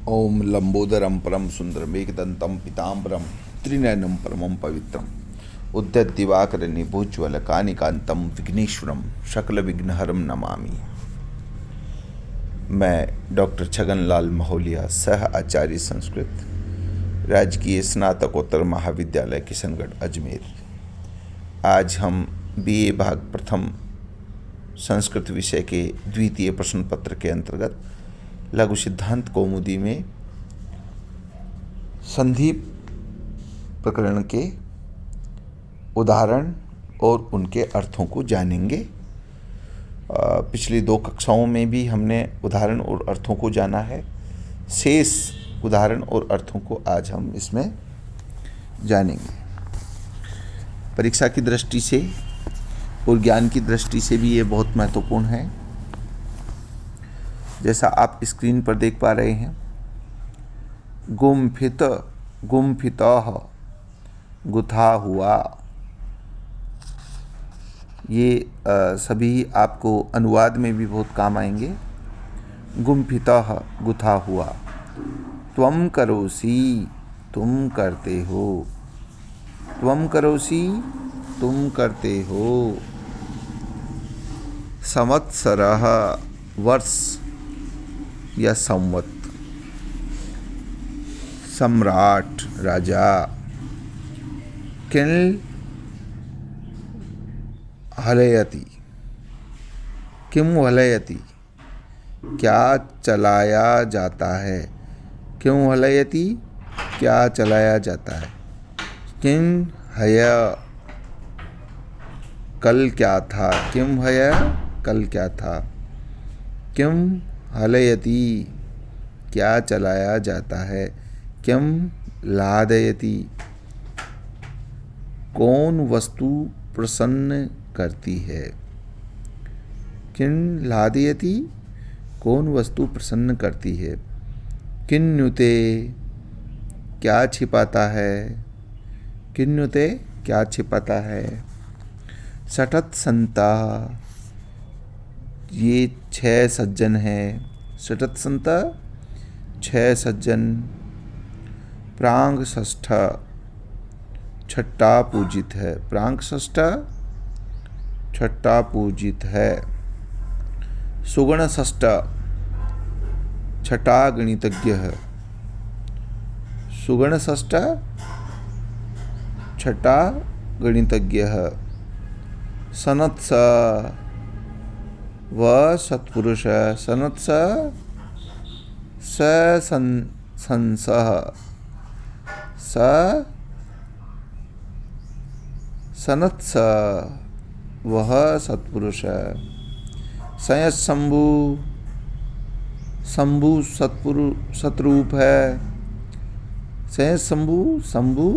ओम लंबोदरम परम सुंदरम एकदंतम पीताम्बरम त्रिनयनम परमं पवित्रम उद्यत दिवाकर निभुज्वल कानिकांतम विघ्नेश्वरम शकल विघ्नहरम नमामि। मैं डॉक्टर छगनलाल महोलिया, सह आचार्य संस्कृत, राजकीय स्नातकोत्तर महाविद्यालय किशनगढ़ अजमेर। आज हम बीए भाग प्रथम संस्कृत विषय के द्वितीय प्रश्न पत्र के अंतर्गत लघु सिद्धांत कौमुदी में संधि प्रकरण के उदाहरण और उनके अर्थों को जानेंगे। पिछली दो कक्षाओं में भी हमने उदाहरण और अर्थों को जाना है। शेष उदाहरण और अर्थों को आज हम इसमें जानेंगे। परीक्षा की दृष्टि से और ज्ञान की दृष्टि से भी ये बहुत महत्वपूर्ण है। जैसा आप स्क्रीन पर देख पा रहे हैं, गुम्फितः, गुथा हुआ, ये सभी आपको अनुवाद में भी बहुत काम आएंगे। गुम्फितः, गुथा हुआ। त्वं करोसि, तुम करते हो। त्वं करोसि, तुम करते हो। संवत्सरः, वर्ष या संवत। सम्राट, राजा। किल हलयति, किम हलयति, क्या चलाया जाता है। क्यों हलयति, क्या चलाया जाता है। किम हय, कल क्या था। किम हय, कल क्या था। किम हलयति, क्या चलाया जाता है। किम लादयति, कौन वस्तु प्रसन्न करती है। किन लादयति, कौन वस्तु प्रसन्न करती है। किन्नुते, क्या छिपाता है। किन्नुते, क्या छिपाता है। सठत संता, ये 6 सज्जन हैं। सठत संता, 6 सज्जन। प्रांग षष्ठ, छठा पूजित है। प्रांग षष्ठ, छठा पूजित है। सुगण षष्ठ, छठा गणितज्ञ है। सुगण षष्ठ, छठा गणितज्ञ है। सनत्स, वह सत्पुरुष है। सनत्स, संसः, सनत्स, वह सत्पुरुष है। संयशंभु, शंभु सतरूप है। संयशंभु, शंभु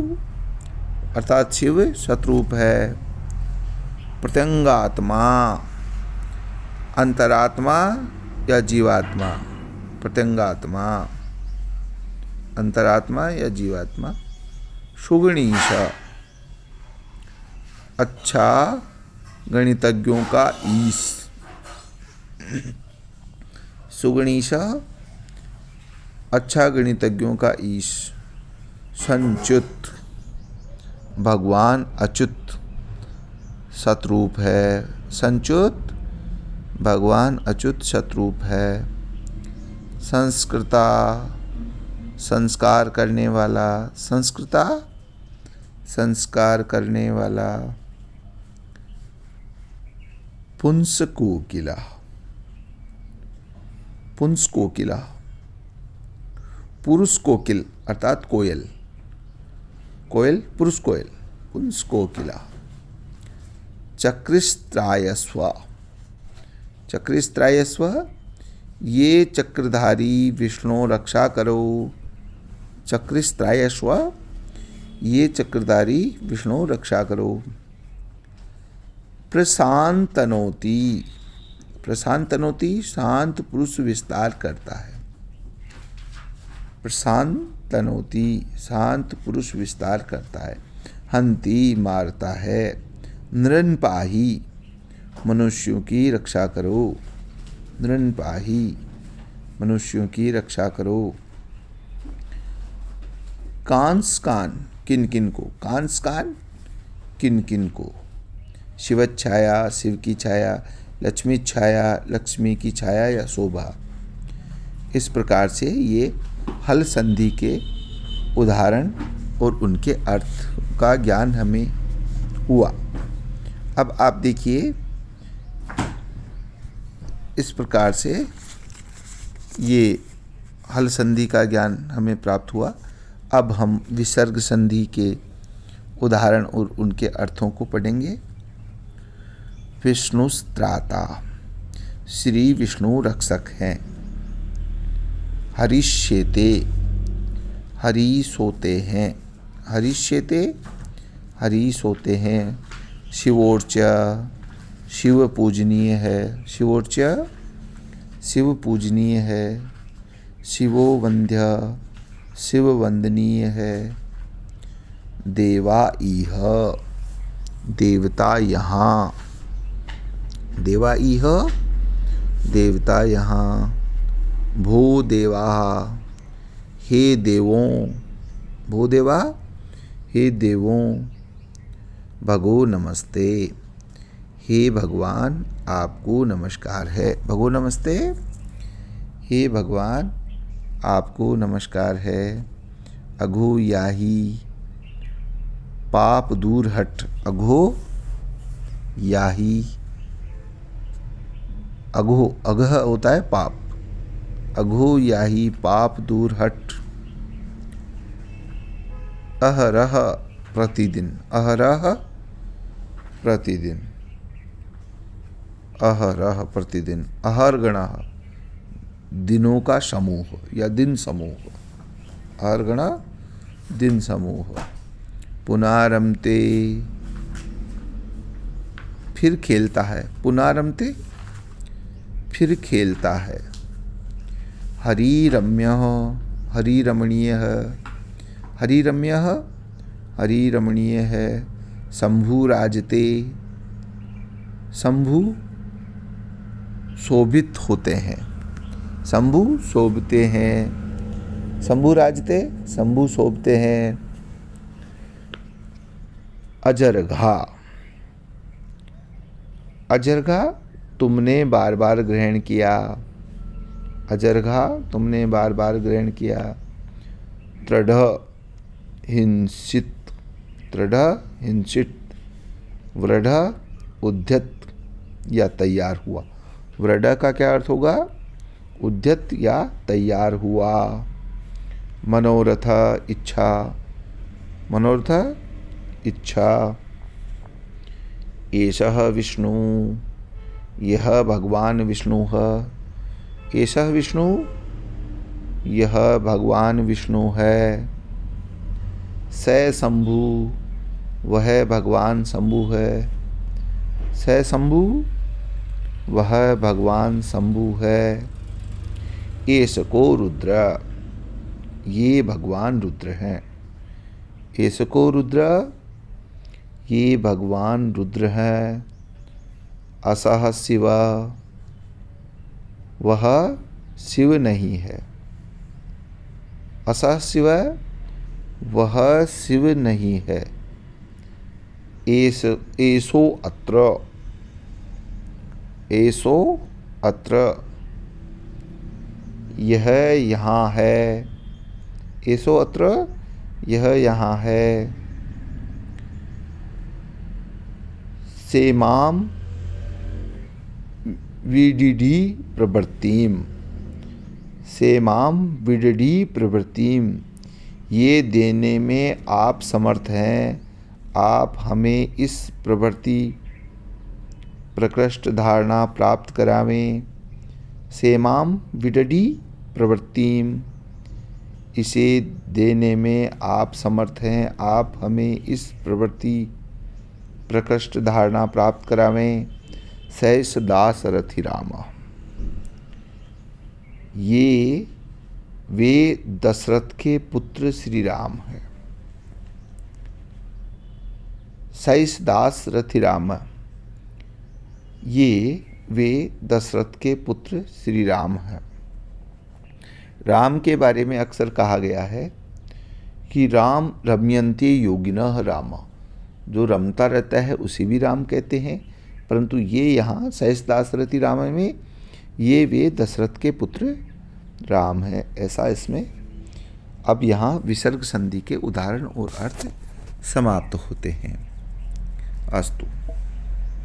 अर्थात शिव सतरूप है। प्रत्यंगात्मा, अंतरात्मा या जीवात्मा। प्रत्यंगात्मा, अंतरात्मा या जीवात्मा। सुगणीश, अच्छा गणितज्ञों का ईश। सुगणीश, अच्छा गणितज्ञों का ईश। संच्युत, भगवान अच्युत सतरूप है। संच्युत, भगवान अच्युत सतरूप है। संस्कृता, संस्कार करने वाला। संस्कृता, संस्कार करने वाला। पुंस कोकिला, पुंस कोकिला, पुरुष कोकिल अर्थात कोयल। कोयल, पुरुष कोयल। पुंस कोकिला। चक्रिस्त्रायस्व, चक्रिस्त्रायस्व, ये चक्रधारी विष्णु रक्षा करो। चक्रिस्त्रायस्व, ये चक्रधारी विष्णु रक्षा करो। प्रशांतनोति, प्रशांतनोति, शांत पुरुष विस्तार करता है। प्रशांतनोति, शांत पुरुष विस्तार करता है। हंति, मारता है। नृन्पाहि, मनुष्यों की रक्षा करो। नृन्पाहि, मनुष्यों की रक्षा करो। कांस कान किन किन को, कांस कान किन किन को, शिव छाया शिव की छाया, लक्ष्मी छाया लक्ष्मी की छाया या शोभा। इस प्रकार से ये हल संधि के उदाहरण और उनके अर्थ का ज्ञान हमें हुआ। अब आप देखिए, इस प्रकार से ये हल संधि का ज्ञान हमें प्राप्त हुआ। अब हम विसर्ग संधि के उदाहरण और उनके अर्थों को पढ़ेंगे। विष्णुस्त्राता, श्री विष्णु रक्षक हैं। हरिष्येते, हरि सोते हैं। हरिष्येते, हरि सोते हैं। शिवोर्च, शिव पूजनीय है। शिवोर्च, शिव पूजनीय है। शिवो वंद्य, शिव वंदनीय है। देवा इह, देवता यहाँ। देवा इह, देवता यहाँ। भो देवा, हे देवों। भो देवा, हे देवों। भगो नमस्ते, हे भगवान आपको नमस्कार है। भगो नमस्ते, हे भगवान आपको नमस्कार है। अघो याही, पाप दूर हट। अघो याही, अघो अघह होता है पाप। अघो याही पाप दूर हट। अहरह प्रतिदिन, अहरह प्रतिदिन। अहरह प्रतिदिन। अहर्गणः दिनों का समूह या दिन समूह। अहर्गणः दिन समूह। पुनारमते, फिर खेलता है। पुनारमते, फिर खेलता है। हरिरम्य, हरिरमणीय। हरिरम्य, हरिरमणीय है। शंभु राजते, शंभु शोभित होते हैं। शंभु शोभते हैं। शंभु राजते, शंभु शोभते हैं। अजरघा, अजरघा तुमने बार बार ग्रहण किया। अजरघा तुमने बार बार ग्रहण किया। तृढ़ हिंसित, तृढ़ हिंसित। वृढ़ उद्यत या तैयार हुआ। वृढ़ का क्या अर्थ होगा? उद्यत या तैयार हुआ। मनोरथ इच्छा, मनोरथ इच्छा। एषः विष्णु, यह भगवान विष्णु है। एषः विष्णु, यह भगवान विष्णु है। स शंभु, वह भगवान शंभु है। स शंभु, वह भगवान शंभु है। एष को रुद्र, ये भगवान रुद्र हैं। एष को रुद्र, ये भगवान रुद्र हैं। असह शिव, वह शिव नहीं है। असह शिव, वह शिव नहीं है। एसो अत्र, एसो अत्र, यह यहाँ है। एसो अत्र, यह यहाँ है। सेमाम विडिडी प्रवृत्तिम, सेमाम विडिडी प्रवृत्तिम, ये देने में आप समर्थ हैं। आप हमें इस प्रवृत्ति प्रकृष्ट धारणा प्राप्त करावें। सेमाम विडिडी प्रवृत्तिम, इसे देने में आप समर्थ हैं। आप हमें इस प्रवृत्ति प्रकृष्ट धारणा प्राप्त करावें। सैस दास रथिराम, ये वे दशरथ के पुत्र श्री राम हैं। सैस दास रथिराम, ये वे दशरथ के पुत्र श्री राम हैं। राम के बारे में अक्सर कहा गया है कि राम रमयन्ते योगिनः राम, जो रमता रहता है उसी भी राम कहते हैं, परंतु ये यहाँ सहस्रदासरथि राम में ये वे दशरथ के पुत्र राम है, ऐसा इसमें। अब यहाँ विसर्ग संधि के उदाहरण और अर्थ समाप्त होते हैं। अस्तु।